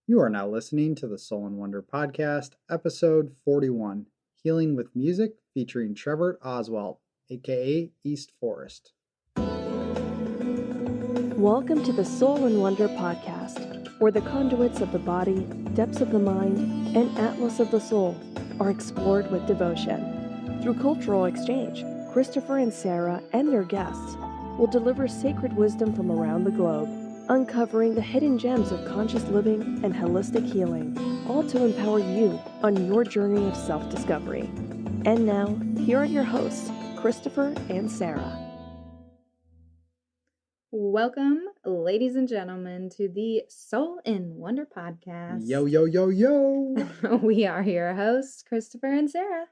You are now listening to the Soul and Wonder Podcast, episode 41, Healing with Music, featuring Trevor Oswalt, a.k.a. East Forest. Welcome to the Soul and Wonder Podcast, where the conduits of the body, depths of the mind, and atlas of the soul are explored with devotion. Through cultural exchange, Christopher and Sara and their guests will deliver sacred wisdom from around the globe, uncovering the hidden gems of conscious living and holistic healing, all to empower you on your journey of self-discovery. And now, here are your hosts, Christopher and Sara. Welcome, ladies and gentlemen, to the Soul and Wonder Podcast. Yo, yo, yo, yo! We are your hosts, Christopher and Sara.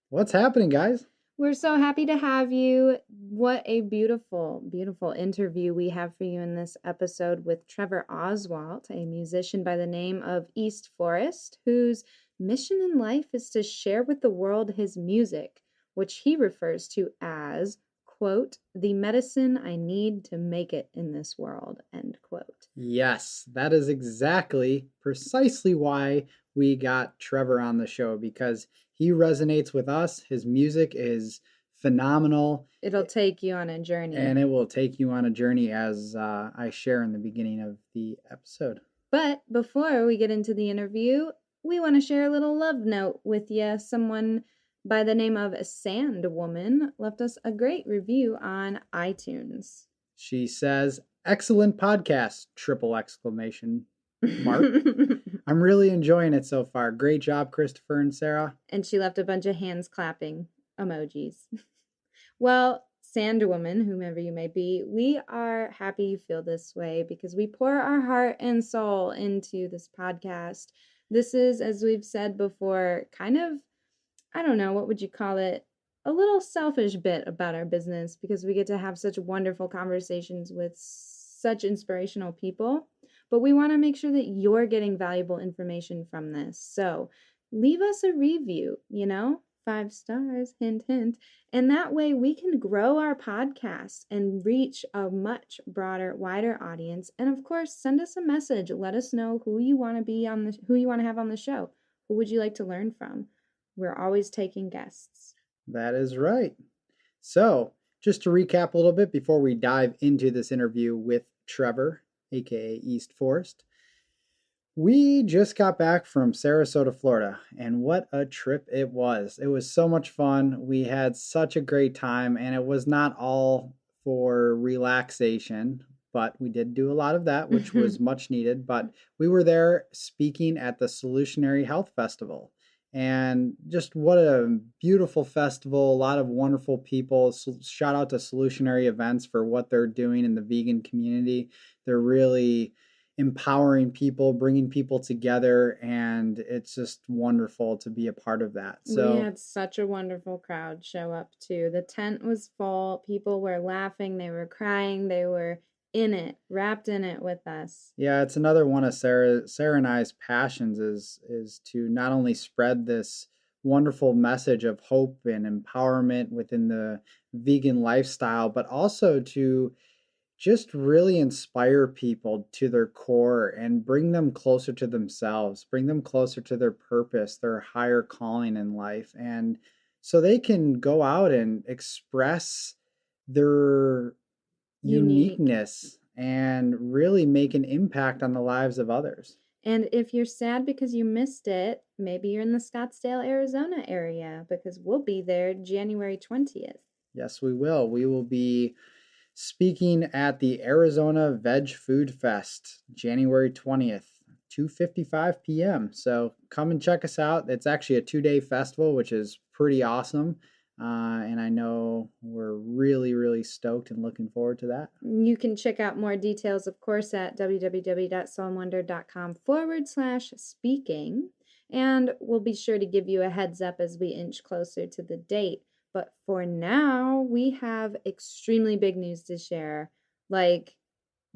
What's happening, guys? We're so happy to have you. What a beautiful, beautiful interview we have for you in this episode with Trevor Oswalt, a musician by the name of East Forest, whose mission in life is to share with the world his music, which he refers to as, quote, the medicine I need to make it in this world, end quote. Yes, that is precisely why we got Trevor on the show, because he resonates with us. His music is phenomenal. It'll take you on a journey. And it will take you on a journey, as I share in the beginning of the episode. But before we get into the interview, we want to share a little love note with you. Someone by the name of Sandwoman left us a great review on iTunes. She says, excellent podcast, ! I'm really enjoying it so far. Great job, Christopher and Sara. And she left a bunch of hands clapping emojis. Well, Sandwoman, whomever you may be, we are happy you feel this way because we pour our heart and soul into this podcast. This is, as we've said before, kind of, I don't know, what would you call it? A little selfish bit about our business because we get to have such wonderful conversations with such inspirational people. But we want to make sure that you're getting valuable information from this. So leave us a review, 5 stars, hint, hint. And that way we can grow our podcast and reach a much broader, wider audience. And of course, send us a message. Let us know who you want to have on the show. Who would you like to learn from? We're always taking guests. That is right. So just to recap a little bit before we dive into this interview with Trevor, a.k.a. East Forest. We just got back from Sarasota, Florida, and what a trip it was. It was so much fun. We had such a great time, and it was not all for relaxation, but we did do a lot of that, which was much needed. But we were there speaking at the Solutionary Health Festival. And just what a beautiful festival, a lot of wonderful people. Shout out to Solutionary Events for what they're doing in the vegan community. They're really empowering people, bringing people together, and it's just wonderful to be a part of that. So we had such a wonderful crowd show up too. The tent was full. People were laughing, they were crying, they were in it, wrapped in it with us. Yeah, it's another one of Sara and I's passions is to not only spread this wonderful message of hope and empowerment within the vegan lifestyle, but also to just really inspire people to their core and bring them closer to themselves, bring them closer to their purpose, their higher calling in life. And so they can go out and express their uniqueness and really make an impact on the lives of others. And if you're sad because you missed it, maybe you're in the Scottsdale, Arizona area, because we'll be there January 20th. Yes, we will. We will be speaking at the Arizona Veg Food Fest, January 20th, 2:55 p.m. So come and check us out. It's actually a 2-day festival, which is pretty awesome. And I know we're really, really stoked and looking forward to that. You can check out more details, of course, at www.soulandwonder.com/speaking. And we'll be sure to give you a heads up as we inch closer to the date. But for now, we have extremely big news to share. Like,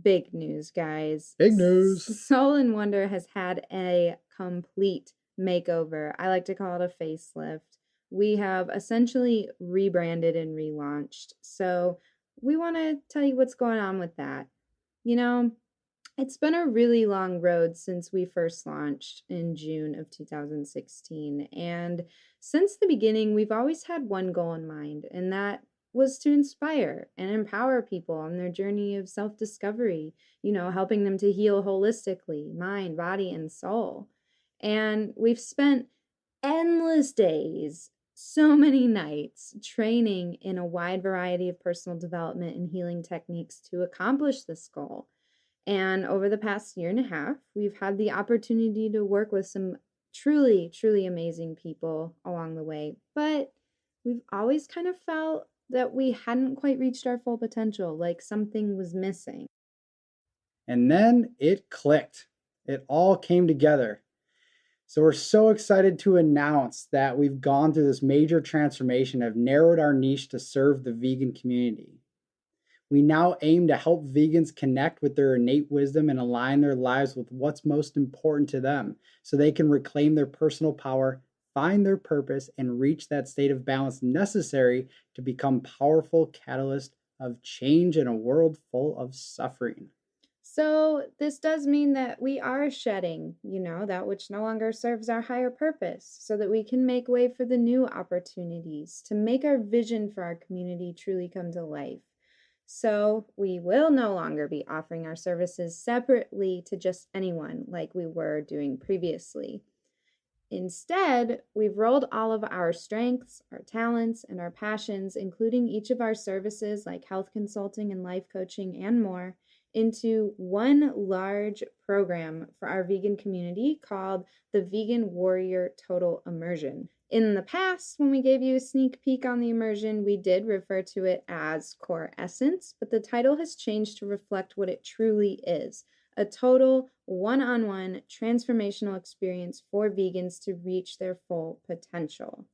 big news, guys. Big news. Soul and Wonder has had a complete makeover. I like to call it a facelift. We have essentially rebranded and relaunched. So we want to tell you what's going on with that. It's been a really long road since we first launched in June of 2016. And since the beginning, we've always had one goal in mind, and that was to inspire and empower people on their journey of self discovery, helping them to heal holistically, mind, body, and soul. And we've spent endless days, so many nights training in a wide variety of personal development and healing techniques to accomplish this goal. And over the past year and a half, we've had the opportunity to work with some truly, truly amazing people along the way. But we've always kind of felt that we hadn't quite reached our full potential, like something was missing. And then it clicked. It all came together. So we're so excited to announce that we've gone through this major transformation, have narrowed our niche to serve the vegan community. We now aim to help vegans connect with their innate wisdom and align their lives with what's most important to them so they can reclaim their personal power, find their purpose, and reach that state of balance necessary to become powerful catalysts of change in a world full of suffering. So, this does mean that we are shedding, that which no longer serves our higher purpose, so that we can make way for the new opportunities to make our vision for our community truly come to life. So, we will no longer be offering our services separately to just anyone like we were doing previously. Instead, we've rolled all of our strengths, our talents, and our passions, including each of our services like health consulting and life coaching and more, into one large program for our vegan community called the Vegan Warrior Total Immersion. In the past, when we gave you a sneak peek on the immersion, we did refer to it as Core Essence, but the title has changed to reflect what it truly is: a total one-on-one transformational experience for vegans to reach their full potential.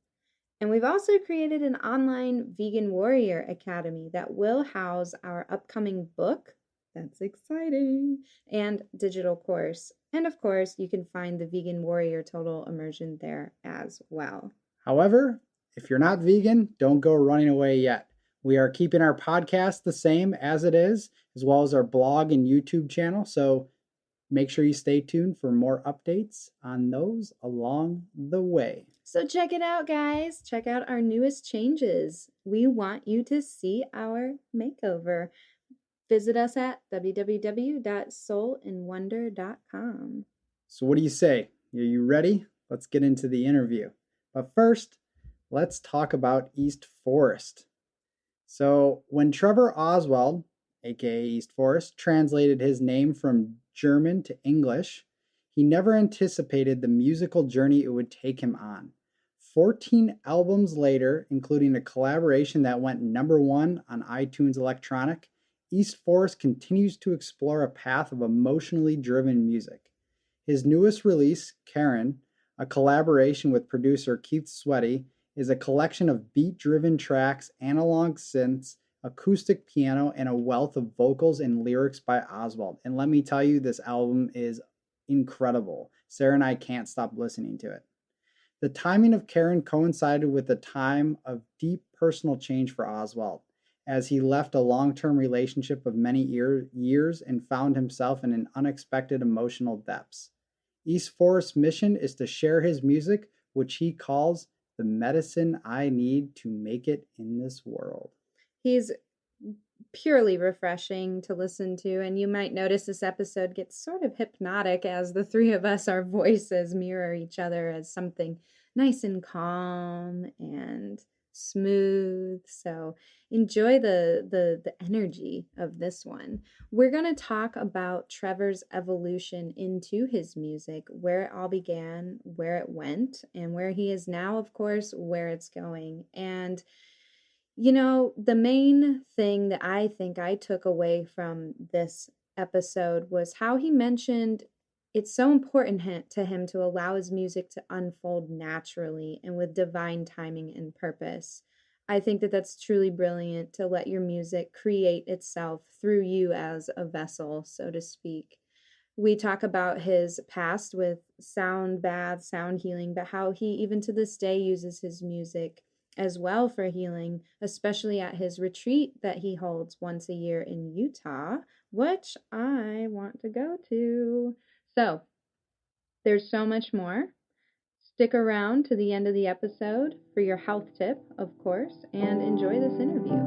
And we've also created an online Vegan Warrior Academy that will house our upcoming book. That's exciting. And digital course. And of course, you can find the Vegan Warrior Total Immersion there as well. However, if you're not vegan, don't go running away yet. We are keeping our podcast the same as it is, as well as our blog and YouTube channel. So make sure you stay tuned for more updates on those along the way. So check it out, guys. Check out our newest changes. We want you to see our makeover. Visit us at www.soulandwonder.com. So what do you say? Are you ready? Let's get into the interview. But first, let's talk about East Forest. So when Trevor Oswalt, a.k.a. East Forest, translated his name from German to English, he never anticipated the musical journey it would take him on. 14 albums later, including a collaboration that went #1 on iTunes Electronic, East Forest continues to explore a path of emotionally driven music. His newest release, Cairn, a collaboration with producer Keith Sweaty, is a collection of beat-driven tracks, analog synths, acoustic piano, and a wealth of vocals and lyrics by Oswalt. And let me tell you, this album is incredible. Sarah and I can't stop listening to it. The timing of Cairn coincided with a time of deep personal change for Oswalt, as he left a long-term relationship of many years and found himself in an unexpected emotional depths. East Forest's mission is to share his music, which he calls the medicine I need to make it in this world. He's purely refreshing to listen to, and you might notice this episode gets sort of hypnotic as the three of us, our voices mirror each other as something nice and calm and smooth. So enjoy the energy of this one. We're going to talk about Trevor's evolution into his music, where it all began, where it went, and where he is now, of course, where it's going. And the main thing that I think I took away from this episode was how he mentioned it's so important to him to allow his music to unfold naturally and with divine timing and purpose. I think that that's truly brilliant, to let your music create itself through you as a vessel, so to speak. We talk about his past with sound baths, sound healing, but how he, even to this day, uses his music as well for healing, especially at his retreat that he holds once a year in Utah, which I want to go to. So there's so much more. Stick around to the end of the episode for your health tip, of course, and enjoy this interview.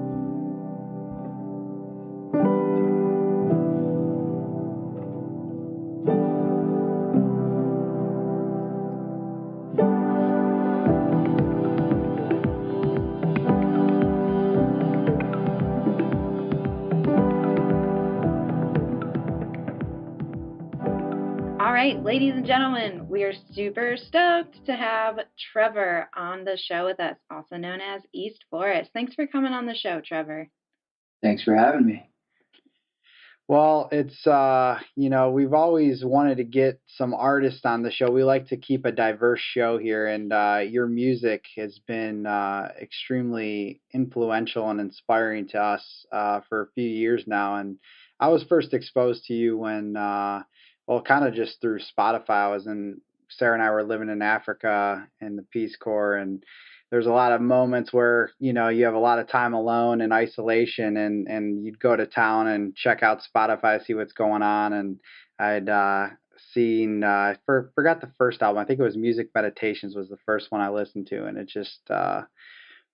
All right, ladies and gentlemen, we are super stoked to have Trevor on the show with us, also known as East Forest. Thanks for coming on the show, Trevor. Thanks for having me. Well, it's, we've always wanted to get some artists on the show. We like to keep a diverse show here, and your music has been extremely influential and inspiring to us for a few years now. And I was first exposed to you when, kind of just through Spotify. Sarah and I were living in Africa in the Peace Corps, and there's a lot of moments where, you have a lot of time alone in isolation, and you'd go to town and check out Spotify, see what's going on. And I'd seen, forgot the first album. I think it was Music Meditations was the first one I listened to. And it just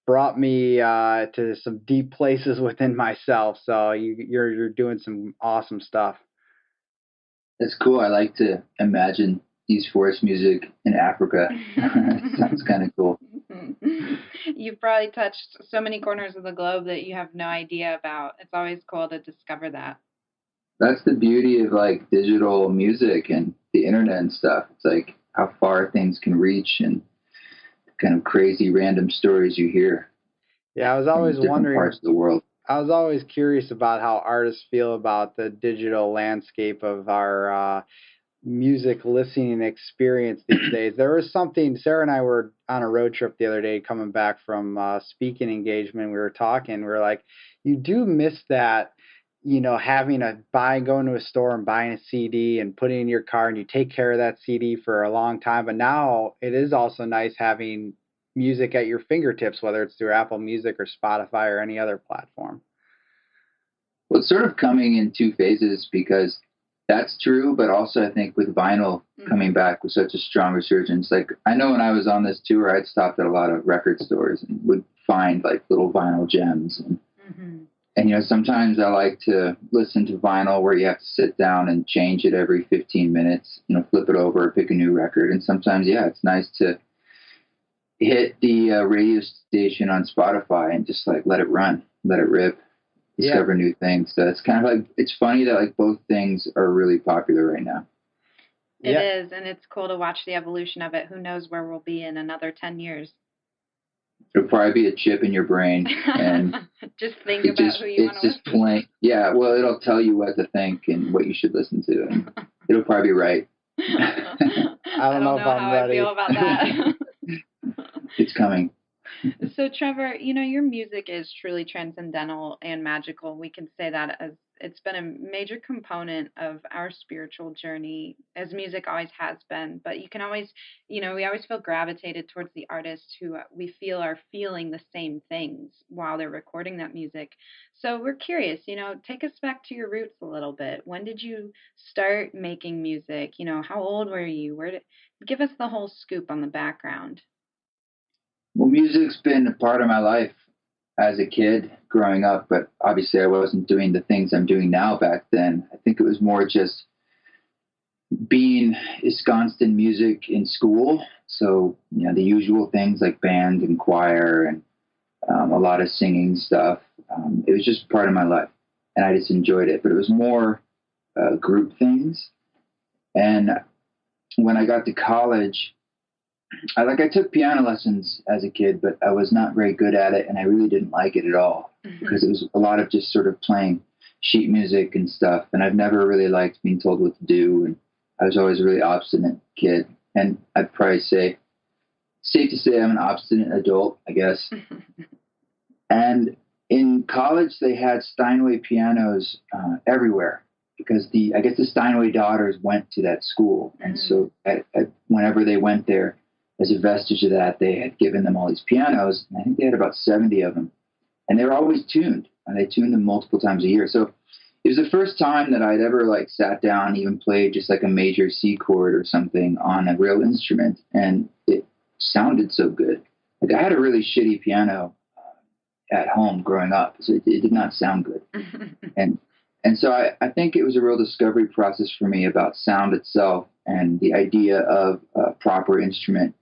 brought me to some deep places within myself. So you're doing some awesome stuff. It's cool. I like to imagine East Forest music in Africa. Sounds kind of cool. You've probably touched so many corners of the globe that you have no idea about. It's always cool to discover that. That's the beauty of like digital music and the internet and stuff. It's like how far things can reach and kind of crazy random stories you hear. Yeah, I was always wondering parts of the world. I was always curious about how artists feel about the digital landscape of our music listening experience these days. There was something, Sarah and I were on a road trip the other day coming back from speaking engagement. We were talking, we were like, you do miss that, having going to a store and buying a CD and putting it in your car, and you take care of that CD for a long time. But now it is also nice having music at your fingertips, whether it's through Apple Music or Spotify or any other platform. Well, it's sort of coming in two phases, because that's true, but also I think with vinyl coming back with such a strong resurgence, like I know when I was on this tour, I'd stopped at a lot of record stores and would find like little vinyl gems. And sometimes I like to listen to vinyl where you have to sit down and change it every 15 minutes, flip it over, pick a new record. And sometimes, it's nice to hit the radio station on Spotify and just like let it run, let it rip. Discover new things. So it's kind of like, it's funny that like both things are really popular right now. It is, and it's cool to watch the evolution of it. Who knows where we'll be in another 10 years. It'll probably be a chip in your brain, and just think about who you want to listen to. Plain. Yeah, well, it'll tell you what to think and what you should listen to, and it'll probably be right. I don't know if I'm ready. I feel about that. It's coming. So, Trevor, your music is truly transcendental and magical. We can say that as it's been a major component of our spiritual journey, as music always has been. But you can always, we always feel gravitated towards the artists who we feel are feeling the same things while they're recording that music. So we're curious, take us back to your roots a little bit. When did you start making music? How old were you? Give us the whole scoop on the background. Well, music's been a part of my life as a kid growing up, but obviously I wasn't doing the things I'm doing now back then. I think it was more just being ensconced in music in school. So, the usual things like band and choir and a lot of singing stuff. It was just part of my life, and I just enjoyed it. But it was more group things. And when I got to college, I took piano lessons as a kid, but I was not very good at it, and I really didn't like it at all, because it was a lot of just sort of playing sheet music and stuff, and I've never really liked being told what to do, and I was always a really obstinate kid, and I'd probably say, safe to say I'm an obstinate adult, I guess. And in college, they had Steinway pianos everywhere, because I guess the Steinway daughters went to that school, and so whenever they went there, as a vestige of that, they had given them all these pianos, and I think they had about 70 of them, and they were always tuned, and they tuned them multiple times a year. So it was the first time that I'd ever like sat down and even played just like a major C chord or something on a real instrument, and it sounded so good. Like I had a really shitty piano at home growing up, so it did not sound good. And so I think it was a real discovery process for me about sound itself and the idea of a proper instrument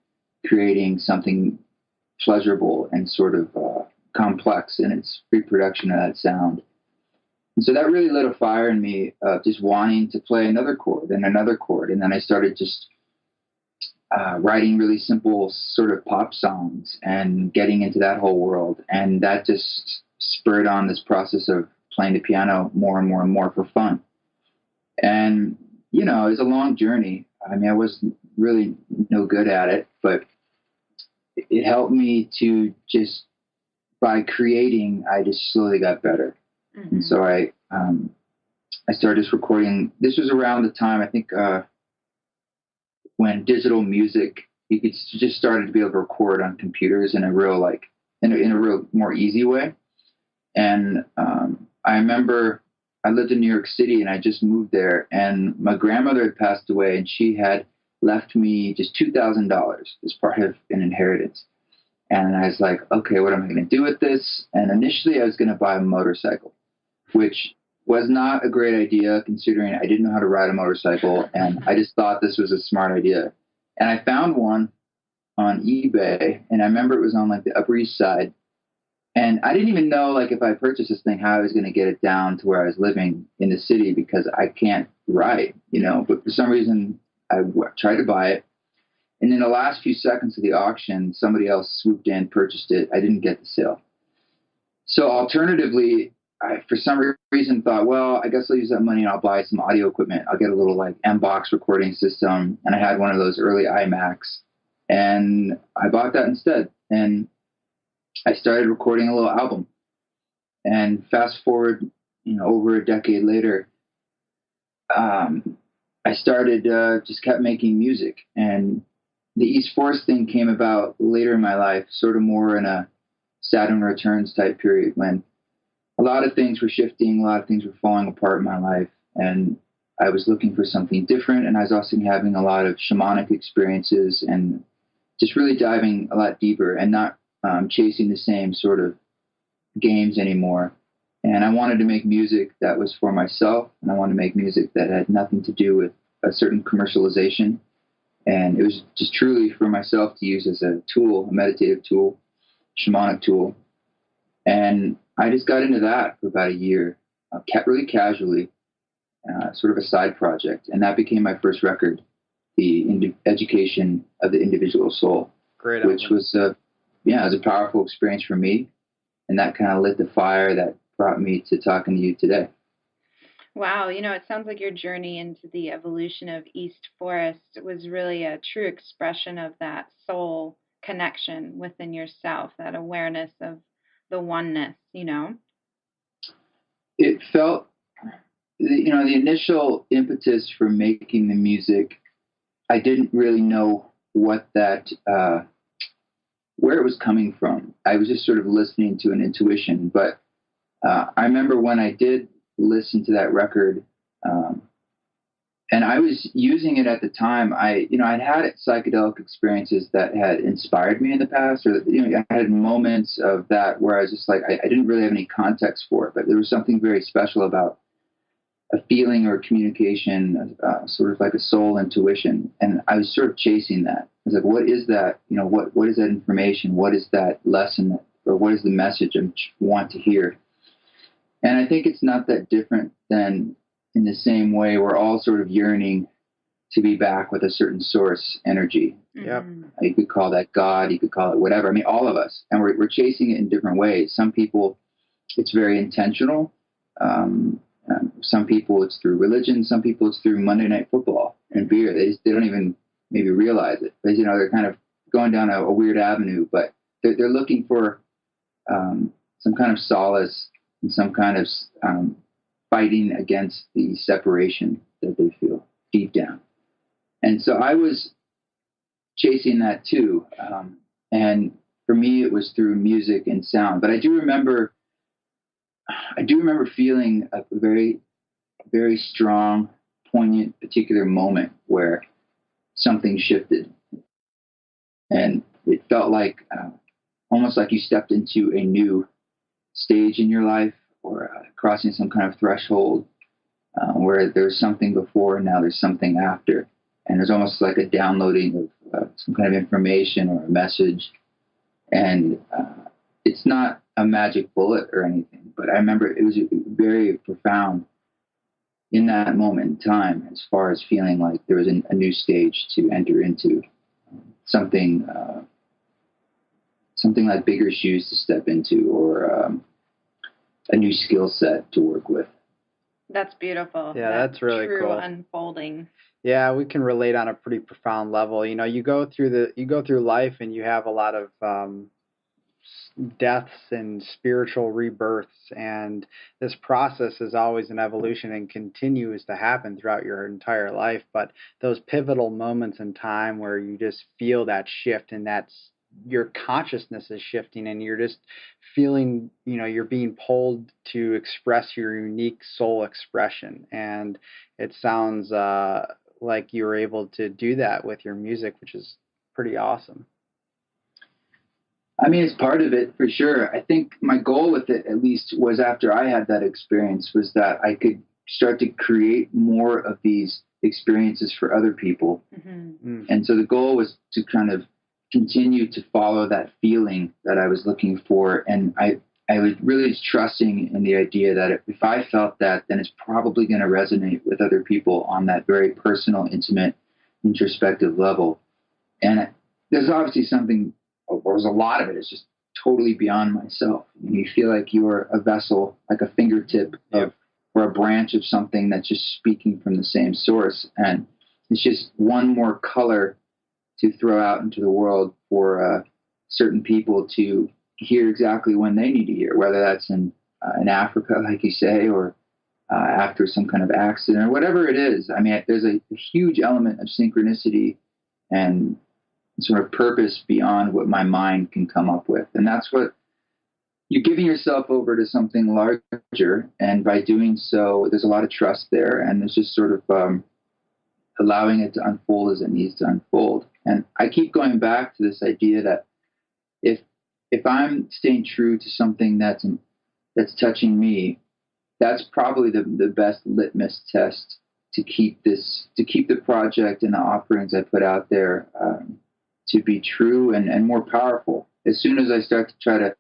creating something pleasurable and sort of complex in its reproduction of that sound. And so that really lit a fire in me of just wanting to play another chord and another chord. And then I started just writing really simple sort of pop songs and getting into that whole world. And that just spurred on this process of playing the piano more and more and more for fun. And, you know, it was a long journey. I mean, I was really no good at it, but it helped me to just, by creating, I just slowly got better. Mm-hmm. And so I started just recording. This was around the time, I think, when digital music, you could just started to be able to record on computers in a real, like, in a real more easy way. And I remember I lived in New York City and I just moved there, and my grandmother had passed away, and she had left me just $2,000 as part of an inheritance. And I was like, okay, what am I going to do with this? And initially I was going to buy a motorcycle, which was not a great idea considering I didn't know how to ride a motorcycle. And I just thought this was a smart idea. And I found one on eBay, and I remember it was on like the Upper East Side. And I didn't even know, like, if I purchased this thing, how I was going to get it down to where I was living in the city, because I can't ride, you know. But for some reason, I tried to buy it. And in the last few seconds of the auction, somebody else swooped in, purchased it. I didn't get the sale. So alternatively, I, for some reason, thought, well, I guess I'll use that money and I'll buy some audio equipment. I'll get a little, like, M-Box recording system. And I had one of those early iMacs. And I bought that instead. And I started recording a little album. And fast forward, you know, over a decade later, I started, just kept making music. And the East Forest thing came about later in my life, sort of more in a Saturn Returns type period, when a lot of things were shifting, a lot of things were falling apart in my life. And I was looking for something different. And I was also having a lot of shamanic experiences and just really diving a lot deeper and not chasing the same sort of games anymore. And I wanted to make music that was for myself, and I wanted to make music that had nothing to do with a certain commercialization. And it was just truly for myself to use as a tool, a meditative tool, shamanic tool. And I just got into that for about a year, really casually, sort of a side project. And that became my first record, The Education of the Individual Soul. Great. Which was it was a powerful experience for me. And that kind of lit the fire that brought me to talking to you today. Wow, you know, it sounds like your journey into the evolution of East Forest was really a true expression of that soul connection within yourself, that awareness of the oneness, you know? It felt, you know, the initial impetus for making the music, I didn't really know what that, where it was coming from. I was just sort of listening to an intuition. But I remember when I did listen to that record, and I was using it at the time. I'd had psychedelic experiences that had inspired me in the past, or I had moments of that where I was just like, I didn't really have any context for it, but there was something very special about a feeling or communication, sort of like a soul intuition, and I was sort of chasing that. I was like, what is that? You know, what is that information? What is that lesson, or what is the message I want to hear? And I think it's not that different than, in the same way, we're all sort of yearning to be back with a certain source energy. Yep. You could call that God, you could call it whatever. I mean, all of us. And we're chasing it in different ways. Some people, it's very intentional. Some people, it's through religion. Some people, it's through Monday Night Football and beer. They don't even maybe realize it. But, they're kind of going down a weird avenue. But they're looking for some kind of solace and some kind of fighting against the separation that they feel deep down. And so I was chasing that too. And for me, it was through music and sound. But I do remember feeling a very, very strong, poignant, particular moment where something shifted, and it felt like almost like you stepped into a new stage in your life, or crossing some kind of threshold where there's something before and now there's something after, and there's almost like a downloading of some kind of information or a message. And it's not a magic bullet or anything, but I remember it was very profound in that moment in time, as far as feeling like there was a new stage to enter into, something like bigger shoes to step into, or a new skill set to work with. That's beautiful. Yeah, that's really true cool. Unfolding. Yeah, we can relate on a pretty profound level. You know, you go through life and you have a lot of deaths and spiritual rebirths, and this process is always an evolution and continues to happen throughout your entire life. But those pivotal moments in time where you just feel that shift, and that's your consciousness is shifting, and you're just feeling, you know, you're being pulled to express your unique soul expression. And it sounds like you were able to do that with your music, which is pretty awesome. I mean, it's part of it for sure. I think my goal with it, at least, was after I had that experience, was that I could start to create more of these experiences for other people. Mm-hmm. And so the goal was to kind of continue to follow that feeling that I was looking for. And I was really trusting in the idea that if I felt that, then it's probably going to resonate with other people on that very personal, intimate, introspective level. And there's obviously there's a lot of it is just totally beyond myself. And you feel like you're a vessel, like a fingertip or a branch of something that's just speaking from the same source. And it's just one more color to throw out into the world for certain people to hear exactly when they need to hear, whether that's in Africa, like you say, or after some kind of accident or whatever it is. I mean, there's a huge element of synchronicity and sort of purpose beyond what my mind can come up with. And that's what you're giving yourself over to something larger. And by doing so, there's a lot of trust there. And there's just sort of allowing it to unfold as it needs to unfold. And I keep going back to this idea that if I'm staying true to something that's touching me, that's probably the best litmus test to keep the project and the offerings I put out there to be true and more powerful. As soon as I start to try to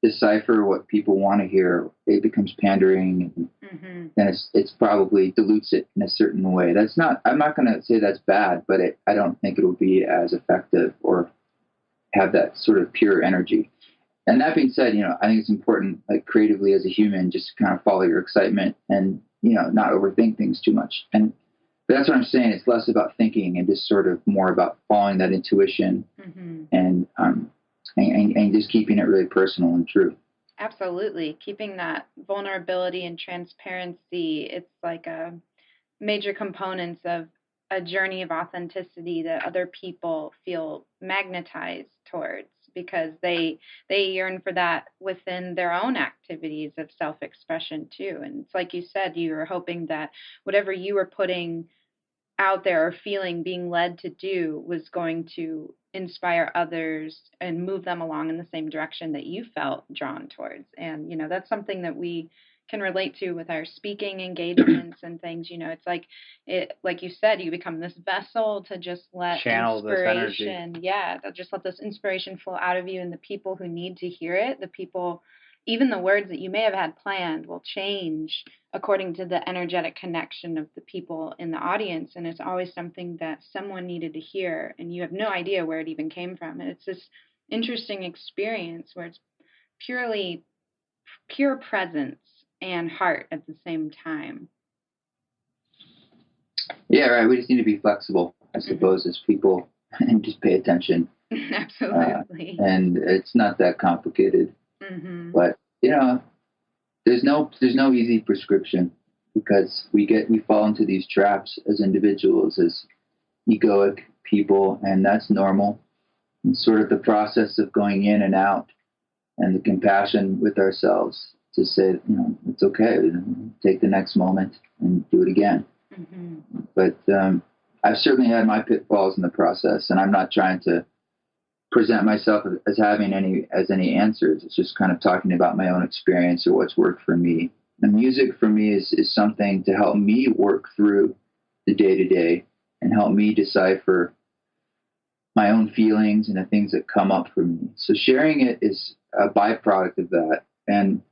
decipher what people want to hear, it becomes pandering, and then it's probably dilutes it in a certain way. I'm not going to say that's bad, but I don't think it'll be as effective or have that sort of pure energy. And that being said, I think it's important, like creatively as a human, just to kind of follow your excitement and, not overthink things too much. And that's what I'm saying. It's less about thinking and just sort of more about following that intuition and just keeping it really personal and true. Absolutely. Keeping that vulnerability and transparency, it's like a major components of a journey of authenticity that other people feel magnetized towards, because they yearn for that within their own activities of self-expression too. And it's like you said, you were hoping that whatever you were putting out there or feeling, being led to do, was going to inspire others and move them along in the same direction that you felt drawn towards. And, that's something that we can relate to with our speaking engagements and things. It's like you said, you become this vessel to just let channel inspiration, this energy. they'll just let this inspiration flow out of you, and the people who need to hear it, the people, even the words that you may have had planned, will change according to the energetic connection of the people in the audience. And it's always something that someone needed to hear, and you have no idea where it even came from. And it's this interesting experience where it's pure presence and heart at the same time. Yeah, right. We just need to be flexible, I suppose, as people, and just pay attention. Absolutely. And it's not that complicated. But there's no easy prescription, because we fall into these traps as individuals, as egoic people, and that's normal. And sort of the process of going in and out, and the compassion with ourselves to say, it's okay. Take the next moment and do it again. Mm-hmm. But I've certainly had my pitfalls in the process, and I'm not trying to present myself as having any answers. It's just kind of talking about my own experience or what's worked for me. And music for me is something to help me work through the day-to-day and help me decipher my own feelings and the things that come up for me. So sharing it is a byproduct of that. And,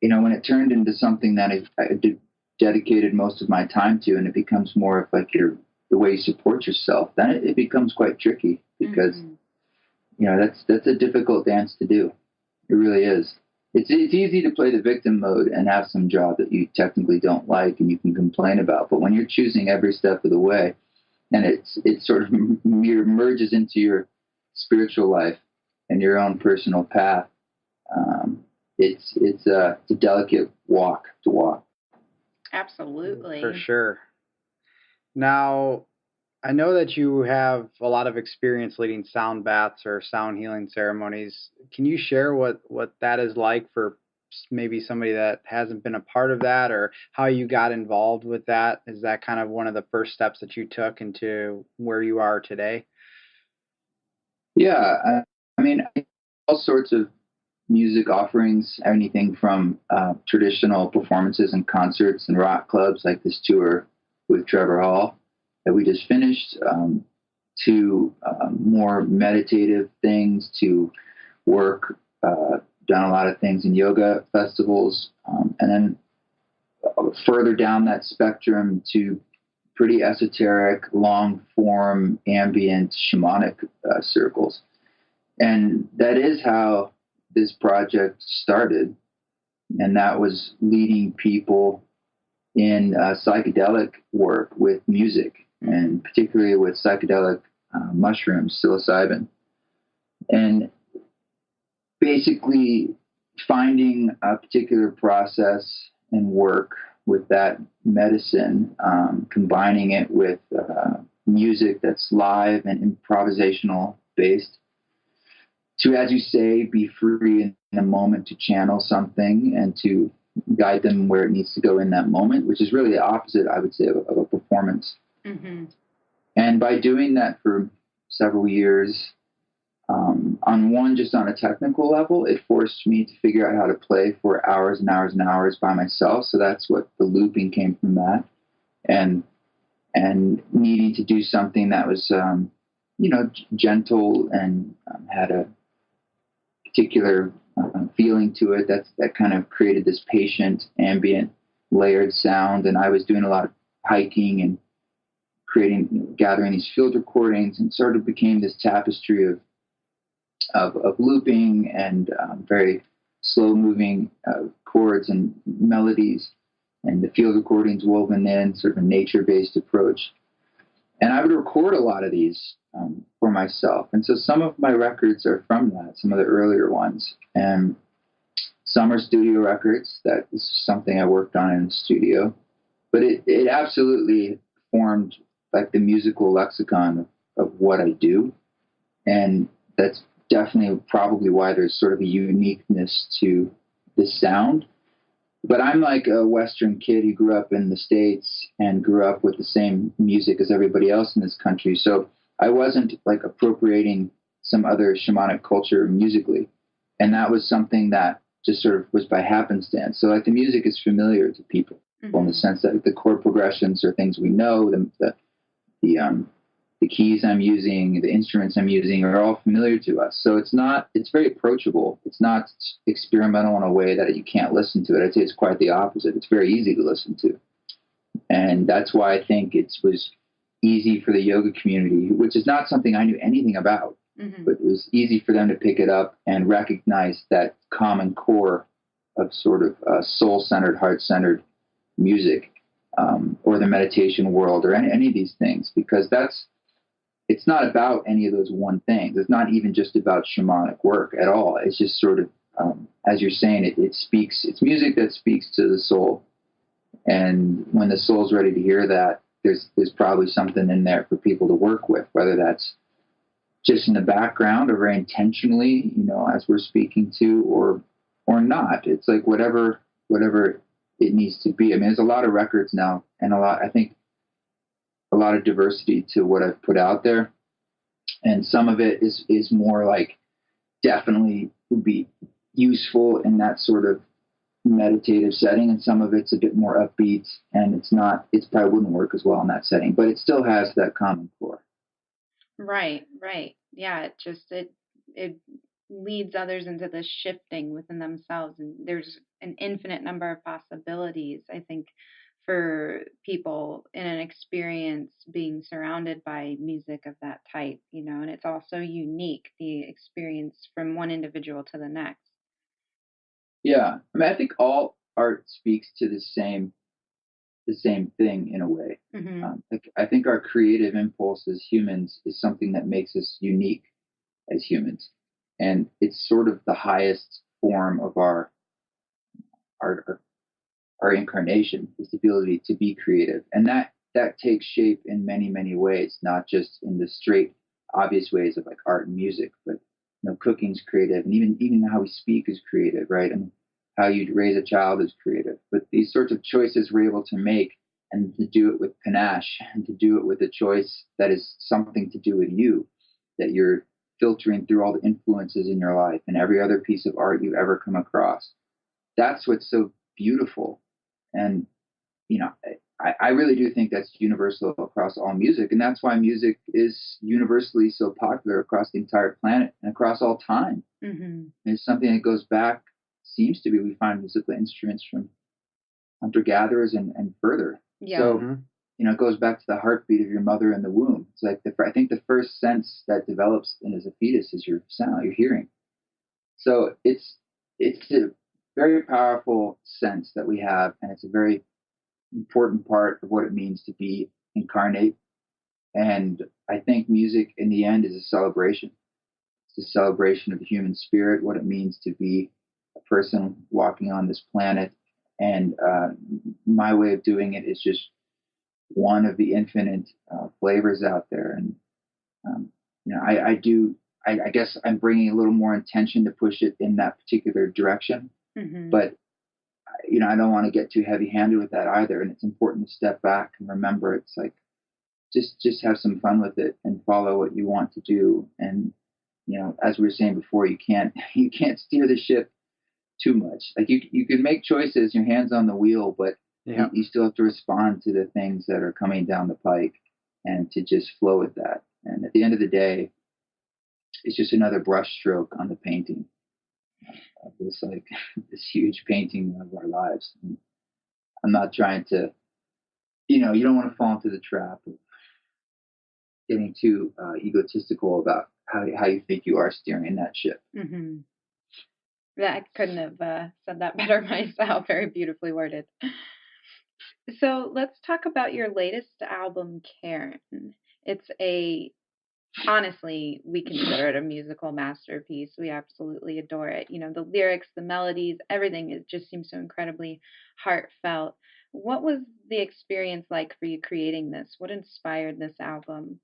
when it turned into something that I dedicated most of my time to, and it becomes more of like the way you support yourself, then it becomes quite tricky because, that's a difficult dance to do. It really is. It's easy to play the victim mode and have some job that you technically don't like and you can complain about. But when you're choosing every step of the way, and it sort of merges into your spiritual life and your own personal path, it's a delicate walk to walk. Absolutely. For sure. Now, I know that you have a lot of experience leading sound baths or sound healing ceremonies. Can you share what that is like for maybe somebody that hasn't been a part of that, or how you got involved with that? Is that kind of one of the first steps that you took into where you are today? Yeah, I mean, all sorts of music offerings, anything from traditional performances and concerts and rock clubs like this tour with Trevor Hall that we just finished, to more meditative things, to work, done a lot of things in yoga festivals, and then further down that spectrum to pretty esoteric, long-form, ambient, shamanic circles. And that is how this project started, and that was leading people in psychedelic work with music, and particularly with psychedelic mushrooms, psilocybin. And basically finding a particular process and work with that medicine, combining it with music that's live and improvisational based, to, as you say, be free in a moment to channel something and to guide them where it needs to go in that moment, which is really the opposite, I would say, of a performance. Mm-hmm. And by doing that for several years, just on a technical level, it forced me to figure out how to play for hours and hours and hours by myself. So that's what the looping came from that. And needing to do something that was, gentle and had a particular feeling to it. That kind of created this patient, ambient, layered sound. And I was doing a lot of hiking and gathering these field recordings, and sort of became this tapestry of looping and very slow moving chords and melodies, and the field recordings woven in, sort of a nature-based approach. And I would record a lot of these for myself. And so some of my records are from that, some of the earlier ones. And some are studio records. That is something I worked on in the studio. But it absolutely formed like the musical lexicon of what I do. And that's definitely probably why there's sort of a uniqueness to the sound. But I'm like a Western kid who grew up in the States and grew up with the same music as everybody else in this country. So I wasn't like appropriating some other shamanic culture musically. And that was something that just sort of was by happenstance. So like the music is familiar to people, mm-hmm. in the sense that the chord progressions are things we know, the keys I'm using, the instruments I'm using are all familiar to us. So it's very approachable. It's not experimental in a way that you can't listen to it. I'd say it's quite the opposite. It's very easy to listen to. And that's why I think it was easy for the yoga community, which is not something I knew anything about, mm-hmm. but it was easy for them to pick it up and recognize that common core of sort of soul-centered, heart-centered music, or the meditation world, or any of these things, because it's not about any of those one things. It's not even just about shamanic work at all. It's just sort of, as you're saying, it's music that speaks to the soul. And when the soul's ready to hear that, there's probably something in there for people to work with, whether that's just in the background or very intentionally, as we're speaking to, or not. It's like whatever it needs to be. I mean, there's a lot of records now, and I think a lot of diversity to what I've put out there, and some of it is more like definitely would be useful in that sort of meditative setting, and some of it's a bit more upbeat, and it probably wouldn't work as well in that setting, but it still has that common core. Right. Yeah, it leads others into the shifting within themselves, and there's an infinite number of possibilities, I think, for people in an experience being surrounded by music of that type, and it's also unique, the experience from one individual to the next. Yeah, I mean, I think all art speaks to the same thing in a way. I think our creative impulse as humans is something that makes us unique as humans, and it's sort of the highest form of our incarnation, is the ability to be creative, and that takes shape in many ways, not just in the straight obvious ways of like art and music, but cooking's creative, and even how we speak is creative, right? And how you raise a child is creative. But these sorts of choices we're able to make, and to do it with panache, and to do it with a choice that is something to do with you, that you're filtering through all the influences in your life and every other piece of art you ever come across. That's what's so beautiful. And I really do think that's universal across all music, and that's why music is universally so popular across the entire planet and across all time. It's something that goes back, seems to be, we find musical instruments from hunter-gatherers and further. Yeah. So, it goes back to the heartbeat of your mother in the womb. It's like I think the first sense that develops as a fetus is your sound, your hearing. So it's a very powerful sense that we have, and it's a very important part of what it means to be incarnate. And I think music in the end is a celebration. It's a celebration of the human spirit, what it means to be a person walking on this planet. And my way of doing it is just one of the infinite flavors out there. And I guess I'm bringing a little more intention to push it in that particular direction. But I don't want to get too heavy-handed with that either. And it's important to step back and remember, it's like just have some fun with it and follow what you want to do. And as we were saying before, you can't steer the ship too much. Like you can make choices, your hands on the wheel, but you still have to respond to the things that are coming down the pike, and to just flow with that. And at the end of the day, it's just another brush stroke on the painting. It's like this huge painting of our lives. And I'm not trying to, you don't want to fall into the trap of getting too egotistical about how you think you are steering that ship. Yeah, I couldn't have said that better myself. Very beautifully worded. So let's talk about your latest album, Cairn. Honestly, we consider it a musical masterpiece. We absolutely adore it. The lyrics, the melodies, everything, it just seems so incredibly heartfelt. What was the experience like for you creating this? What inspired this album?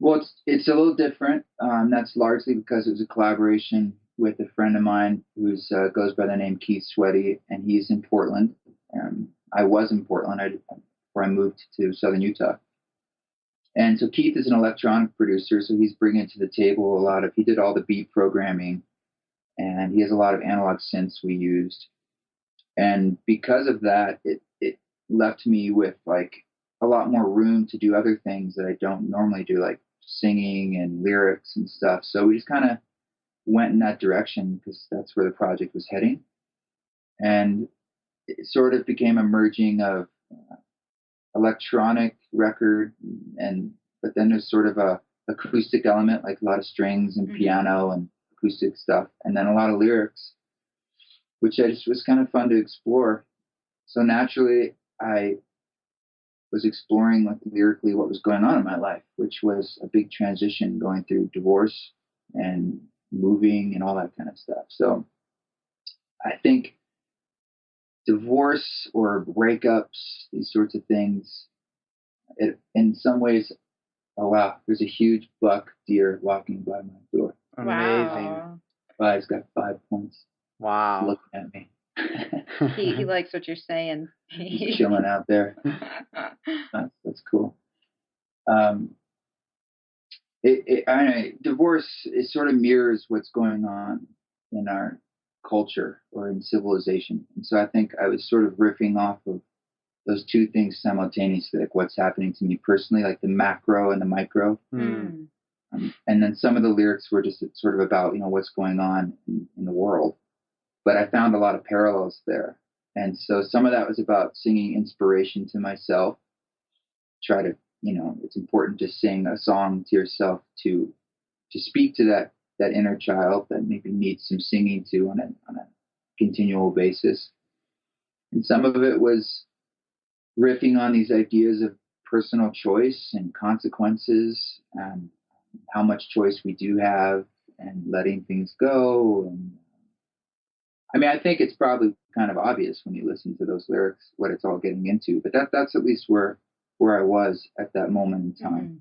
Well, it's a little different. That's largely because it was a collaboration with a friend of mine who goes by the name Keith Sweaty, and he's in Portland. I was in Portland before I moved to Southern Utah. And so Keith is an electronic producer, so he's bringing to the table he did all the beat programming, and he has a lot of analog synths we used. And because of that, it left me with like a lot more room to do other things that I don't normally do, like singing and lyrics and stuff. So we just kind of went in that direction because that's where the project was heading. And it sort of became a merging of electronic record, but then there's sort of a acoustic element, like a lot of strings and piano and acoustic stuff, and then a lot of lyrics, which I just was kind of fun to explore. So naturally, I was exploring like lyrically what was going on in my life, which was a big transition, going through divorce and moving and all that kind of stuff. So I think divorce or breakups, these sorts of things, it, in some ways, oh wow, there's a huge buck deer walking by my door. Amazing. Wow. Well, he's got 5 points Wow. looking at me. He likes what you're saying. He's chilling out there. That's cool. Divorce, it sort of mirrors what's going on in our culture or in civilization. And so I think I was sort of riffing off of those two things simultaneously, like what's happening to me personally, like the macro and the micro. Mm. And then some of the lyrics were just sort of about, what's going on in the world. But I found a lot of parallels there. And so some of that was about singing inspiration to myself, try to, it's important to sing a song to yourself to speak to that inner child that maybe needs some singing to on a continual basis. And some of it was riffing on these ideas of personal choice and consequences and how much choice we do have and letting things go. And I mean, I think it's probably kind of obvious when you listen to those lyrics what it's all getting into, but that's at least where I was at that moment in time. Mm-hmm.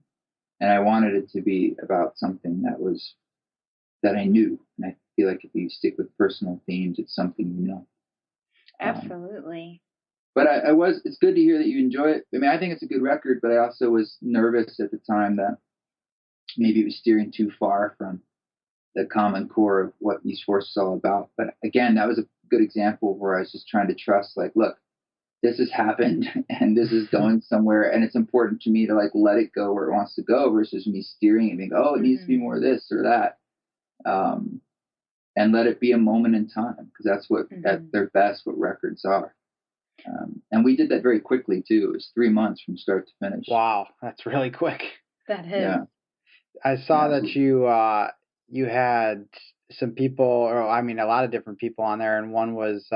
And I wanted it to be about something that I knew. And I feel like if you stick with personal themes, it's something you know. Absolutely. But it's good to hear that you enjoy it. I mean, I think it's a good record, but I also was nervous at the time that maybe it was steering too far from the common core of what East Force is all about. But again, that was a good example where I was just trying to trust, like, look, this has happened and this is going somewhere, and it's important to me to like let it go where it wants to go versus me steering it and being, oh, it needs to be more this or that. And let it be a moment in time, because that's what at their best what records are. And we did that very quickly too. It was 3 months from start to finish. Wow, that's really quick. That is. Yeah. I saw that you had some people, or I mean, a lot of different people on there, and one was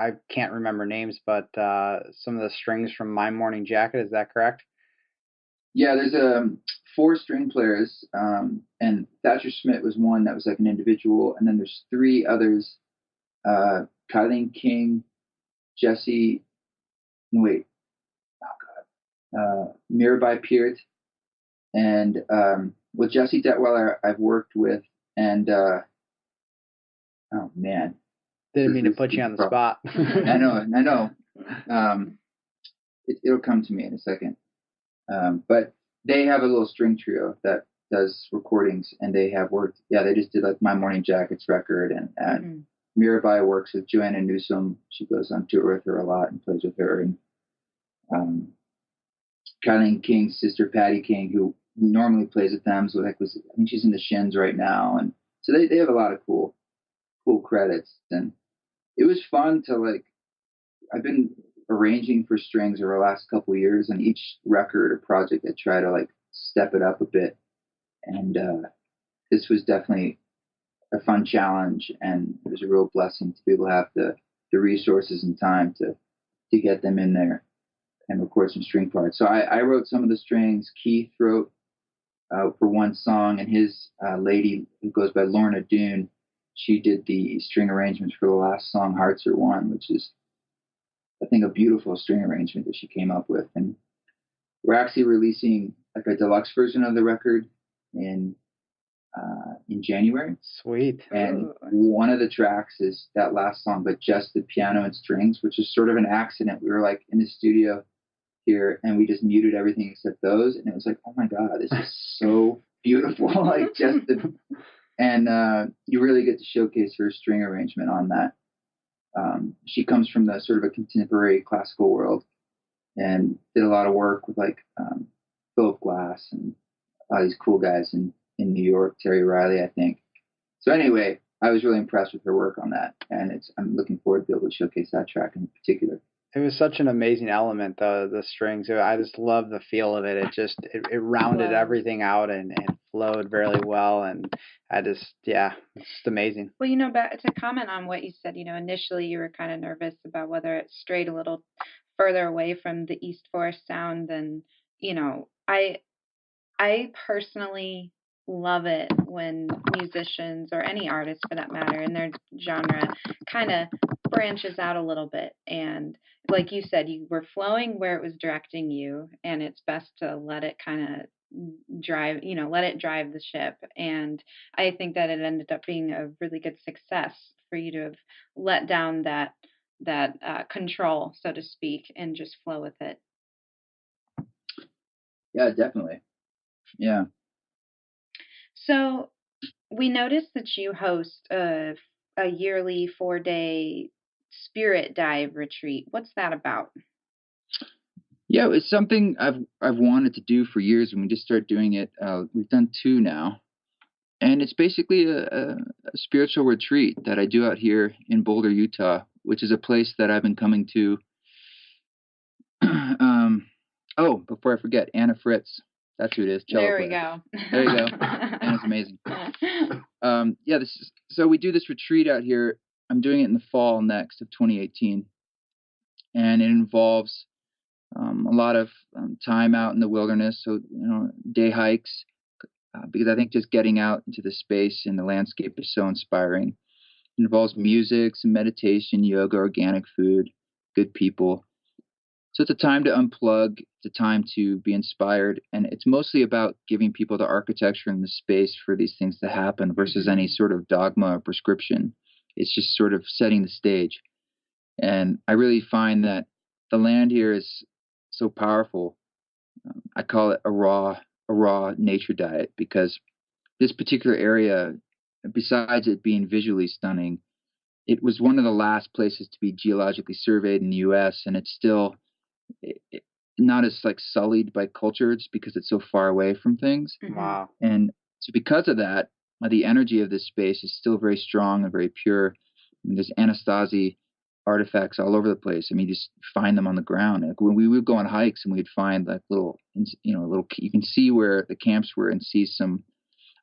I can't remember names, but some of the strings from My Morning Jacket. Is that correct? Yeah, there's 4 string players, and Thatcher Schmidt was one that was like an individual, and then there's 3 others: Kylie King, Jesse, Mirabai Peart, and with Jesse Detweiler I've worked with, and oh man, didn't mean to put you on the spot. I know. It'll come to me in a second. But they have a little string trio that does recordings, and they have worked. Yeah, they just did like My Morning Jacket's record, and Mirabai works with Joanna Newsom. She goes on tour with her a lot and plays with her. And Kylie King's sister Patty King, who normally plays with them, so I think she's in the Shins right now, and so they have a lot of cool credits. And it was fun to like. I've been arranging for strings over the last couple of years, and each record or project I try to like step it up a bit. And this was definitely a fun challenge, and it was a real blessing to be able to have the resources and time to get them in there and record some string parts. So I wrote some of the strings. Keith wrote for one song, and his lady, who goes by Lorna Doone, she did the string arrangements for the last song, Hearts Are One, which is, I think, a beautiful string arrangement that she came up with. And we're actually releasing like a deluxe version of the record in January. Sweet. And one of the tracks is that last song, but just the piano and strings, which is sort of an accident. We were like in the studio here, and we just muted everything except those, and it was like, oh my god, this is so beautiful. Like just the, and you really get to showcase her string arrangement on that. She comes from the sort of a contemporary classical world and did a lot of work with like Philip Glass and all these cool guys in New York, Terry Riley, I think. So anyway, I was really impressed with her work on that, and I'm looking forward to be able to showcase that track in particular. It was such an amazing element, the strings. I just love the feel of it. It rounded everything out and flowed very well. And it's just amazing. Well, back to comment on what you said, initially you were kind of nervous about whether it strayed a little further away from the East Forest sound. And, I personally love it when musicians, or any artist for that matter, in their genre kind of branches out a little bit. And like you said, you were flowing where it was directing you, and it's best to let it kind of drive, let it drive the ship. And I think that it ended up being a really good success for you to have let down that control, so to speak, and just flow with it. Yeah, definitely. Yeah. So we noticed that you host a yearly 4-day spirit dive retreat. What's that about? Yeah, it's something I've wanted to do for years, and we just started doing it. We've done 2 now, and it's basically a spiritual retreat that I do out here in Boulder, Utah, which is a place that I've been coming to. Before I forget, Anna Fritz. That's who it is. Cello There we player. go. There you go. Anna's amazing. So we do this retreat out here. I'm doing it in the fall next of 2018, and it involves a lot of time out in the wilderness. So day hikes, because I think just getting out into the space and the landscape is so inspiring. It involves music, some meditation, yoga, organic food, good people. So it's a time to unplug, it's a time to be inspired, and it's mostly about giving people the architecture and the space for these things to happen versus any sort of dogma or prescription. It's just sort of setting the stage. And I really find that the land here is so powerful. I call it a raw nature diet, because this particular area, besides it being visually stunning, it was one of the last places to be geologically surveyed in the U.S., and it's still not as like sullied by culture, just because it's so far away from things. Wow. And so because of that, the energy of this space is still very strong and very pure. And there's Anasazi artifacts all over the place. I mean, you just find them on the ground. Like when we would go on hikes, and we'd find like little, you can see where the camps were and see some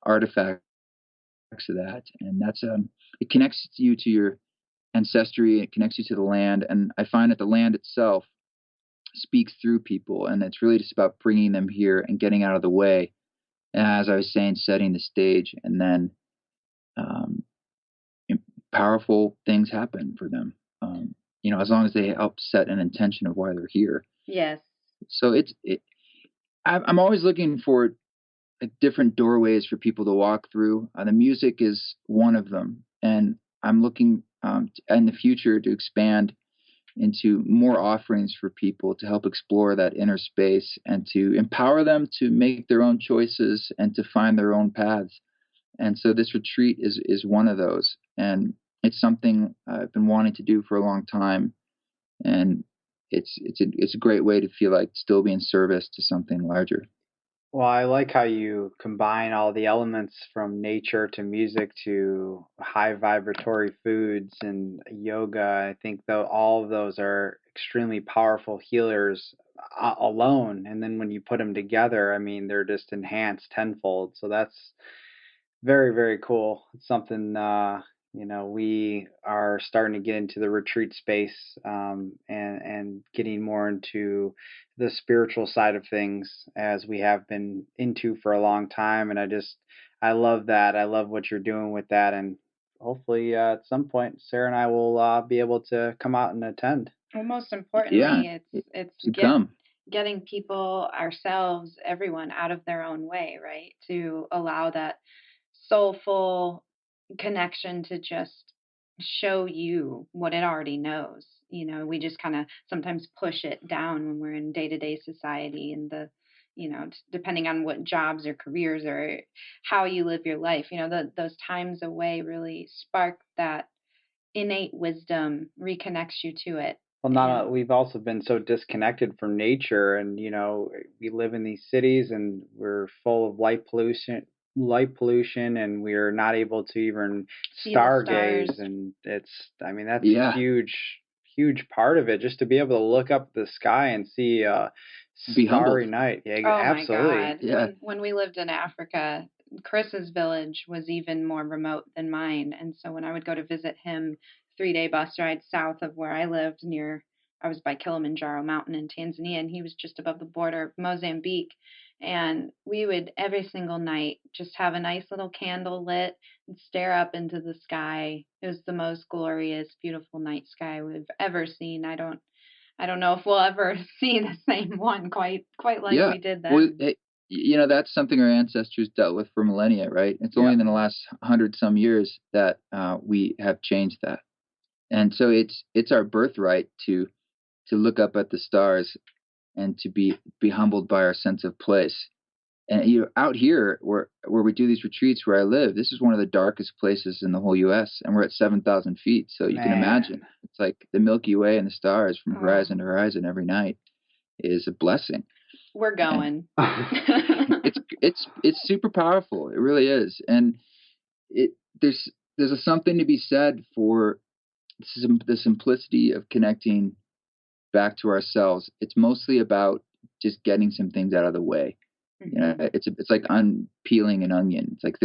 artifacts of that. And that's it connects you to your ancestry. It connects you to the land. And I find that the land itself speaks through people, and it's really just about bringing them here and getting out of the way. And as I was saying, setting the stage, and then powerful things happen for them. As long as they help set an intention of why they're here. Yes. So I'm always looking for different doorways for people to walk through. The music is one of them, and I'm looking in the future to expand into more offerings for people to help explore that inner space and to empower them to make their own choices and to find their own paths. And so this retreat is one of those, and it's something I've been wanting to do for a long time, and it's a great way to feel like still be in service to something larger. Well, I like how you combine all the elements from nature to music to high vibratory foods and yoga. I think though all of those are extremely powerful healers alone, and then when you put them together, I mean, they're just enhanced tenfold. So that's very, very cool. It's something we are starting to get into the retreat space, and getting more into the spiritual side of things, as we have been into for a long time. And I love that. I love what you're doing with that, and hopefully at some point Sarah and I will be able to come out and attend. Well, most importantly, it's getting people, ourselves, everyone out of their own way, right? To allow that soulful connection to just show you what it already knows. We just kind of sometimes push it down when we're in day-to-day society, and depending on what jobs or careers or how you live your life, those times away really spark that innate wisdom, reconnects you to it. Well, we've also been so disconnected from nature, and we live in these cities, and we're full of light pollution, and we're not able to even stargaze. And that's a huge part of it, just to be able to look up at the sky and see a starry night. Yeah, absolutely. My God. Yeah. When we lived in Africa, Chris's village was even more remote than mine, and so when I would go to visit him, 3-day bus ride south of where I lived, I was by Kilimanjaro Mountain in Tanzania, and he was just above the border of Mozambique. And we would every single night just have a nice little candle lit and stare up into the sky. It was the most glorious, beautiful night sky we've ever seen. I don't know if we'll ever see the same one quite like we did Well, then. that's something our ancestors dealt with for millennia, right? It's only in the last 100-some years that we have changed that. And so it's our birthright to look up at the stars and to be humbled by our sense of place. And out here where we do these retreats where I live, this is one of the darkest places in the whole U.S. and we're at 7,000 feet. So you can imagine it's like the Milky Way and the stars from horizon to horizon every night is a blessing. We're going. It's super powerful. It really is. And there's something to be said for the simplicity of connecting back to ourselves. It's mostly about just getting some things out of the way. It's like unpeeling an onion. It's like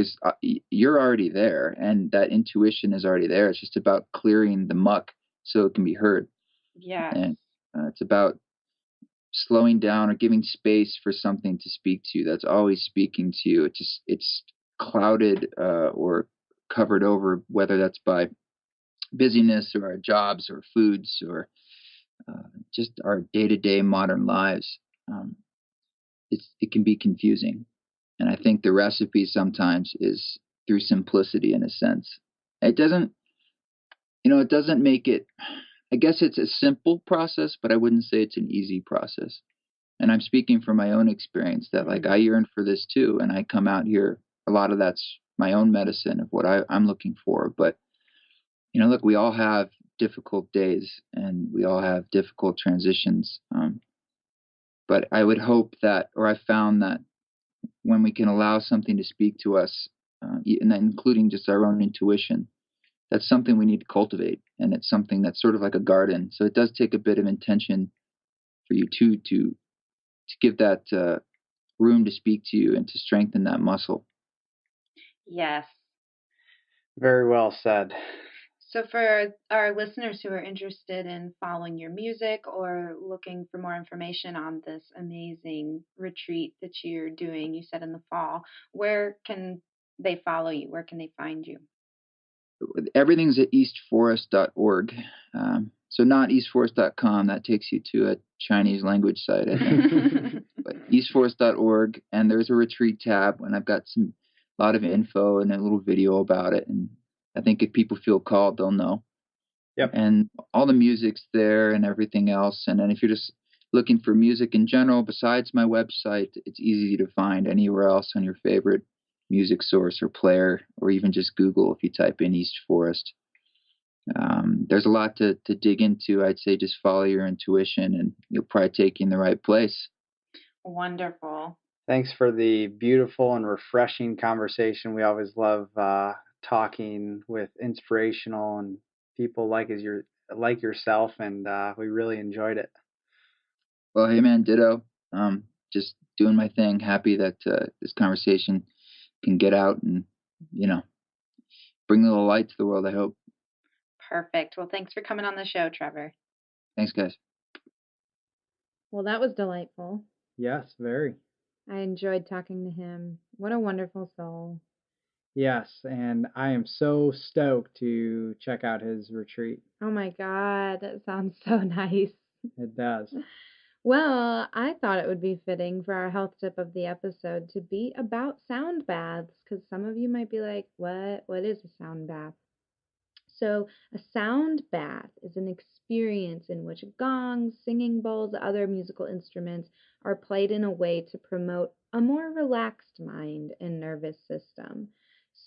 you're already there, and that intuition is already there. It's just about clearing the muck so it can be heard. Yeah. And it's about slowing down or giving space for something to speak to you that's always speaking to you. It's clouded or covered over, whether that's by busyness or our jobs or foods or just our day-to-day modern lives. It can be confusing. And I think the recipe sometimes is through simplicity in a sense. It doesn't make it, I guess it's a simple process, but I wouldn't say it's an easy process. And I'm speaking from my own experience that like I yearn for this too. And I come out here, a lot of that's my own medicine of what I'm looking for. But, look, we all have difficult days and we all have difficult transitions. But I would hope that, or I found that when we can allow something to speak to us, and including just our own intuition, that's something we need to cultivate. And it's something that's sort of like a garden. So it does take a bit of intention for you to give that room to speak to you and to strengthen that muscle. Yes. Very well said. So for our listeners who are interested in following your music or looking for more information on this amazing retreat that you're doing, you said in the fall, where can they follow you? Where can they find you? Everything's at eastforest.org. So not eastforest.com. That takes you to a Chinese language site, I think. But eastforest.org, and there's a retreat tab, and I've got a lot of info and a little video about it. And I think if people feel called, they'll know. Yep. And all the music's there and everything else. And then if you're just looking for music in general, besides my website, it's easy to find anywhere else on your favorite music source or player, or even just Google if you type in East Forest. There's a lot to dig into. I'd say just follow your intuition and you'll probably take you in the right place. Wonderful. Thanks for the beautiful and refreshing conversation. We always love talking with inspirational and people like yourself, and we really enjoyed it. Well, hey man, ditto. Just doing my thing. Happy that this conversation can get out and bring a little light to the world, I hope. Perfect. Well, thanks for coming on the show, Trevor. Thanks, guys. Well, that was delightful. Yes, very. I enjoyed talking to him. What a wonderful soul. Yes, and I am so stoked to check out his retreat. Oh my God, that sounds so nice. It does. Well, I thought it would be fitting for our health tip of the episode to be about sound baths, because some of you might be like, what is a sound bath? So a sound bath is an experience in which gongs, singing bowls, other musical instruments are played in a way to promote a more relaxed mind and nervous system.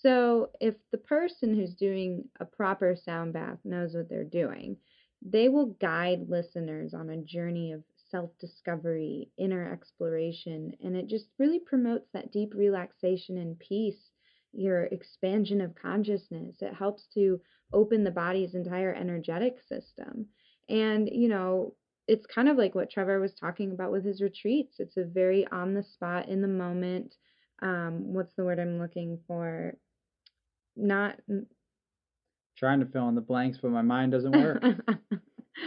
So if the person who's doing a proper sound bath knows what they're doing, they will guide listeners on a journey of self-discovery, inner exploration, and it just really promotes that deep relaxation and peace, your expansion of consciousness. It helps to open the body's entire energetic system. And, it's kind of like what Trevor was talking about with his retreats. It's a very on the spot, in the moment. What's the word I'm looking for? Not trying to fill in the blanks, but my mind doesn't work.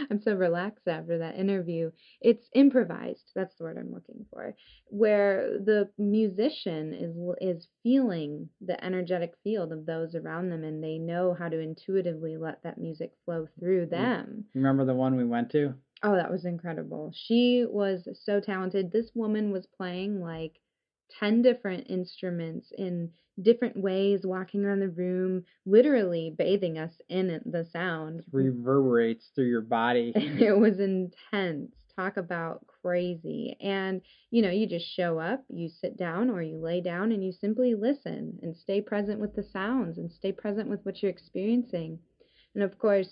I'm so relaxed after that interview. It's improvised. That's the word I'm looking for. Where the musician is feeling the energetic field of those around them, and they know how to intuitively let that music flow through them. Remember the one we went to? Oh, that was incredible. She was so talented. This woman was playing like 10 different instruments in different ways, walking around the room, literally bathing us in the sound. Reverberates through your body. It was intense. Talk about crazy. And, you just show up, you sit down or you lay down and you simply listen and stay present with the sounds and stay present with what you're experiencing. And of course,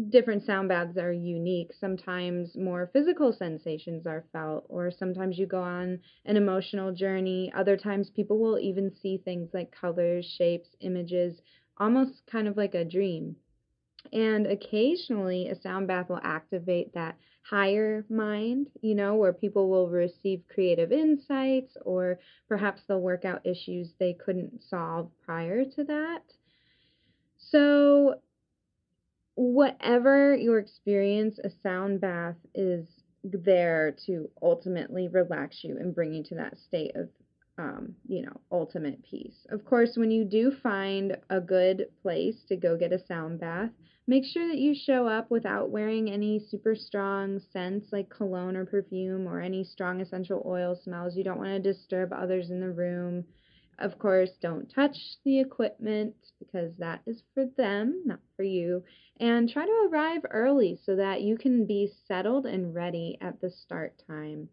different sound baths are unique. Sometimes more physical sensations are felt, or sometimes you go on an emotional journey. Other times people will even see things like colors, shapes, images, almost kind of like a dream. And occasionally a sound bath will activate that higher mind, where people will receive creative insights, or perhaps they'll work out issues they couldn't solve prior to that. So whatever your experience, a sound bath is there to ultimately relax you and bring you to that state of, ultimate peace. Of course, when you do find a good place to go get a sound bath, make sure that you show up without wearing any super strong scents like cologne or perfume or any strong essential oil smells. You don't want to disturb others in the room. Of course, don't touch the equipment because that is for them, not for you. And try to arrive early so that you can be settled and ready at the start time.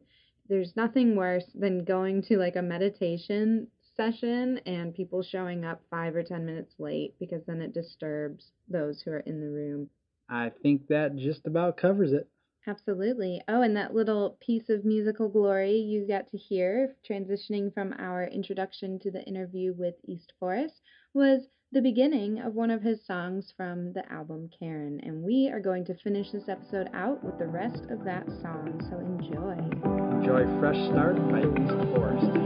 There's nothing worse than going to like a meditation session and people showing up 5 or 10 minutes late, because then it disturbs those who are in the room. I think that just about covers it. Absolutely. Oh, and that little piece of musical glory you got to hear, transitioning from our introduction to the interview with East Forest, was the beginning of one of his songs from the album Cairn. And we are going to finish this episode out with the rest of that song. So enjoy. Enjoy Fresh Start by East Forest.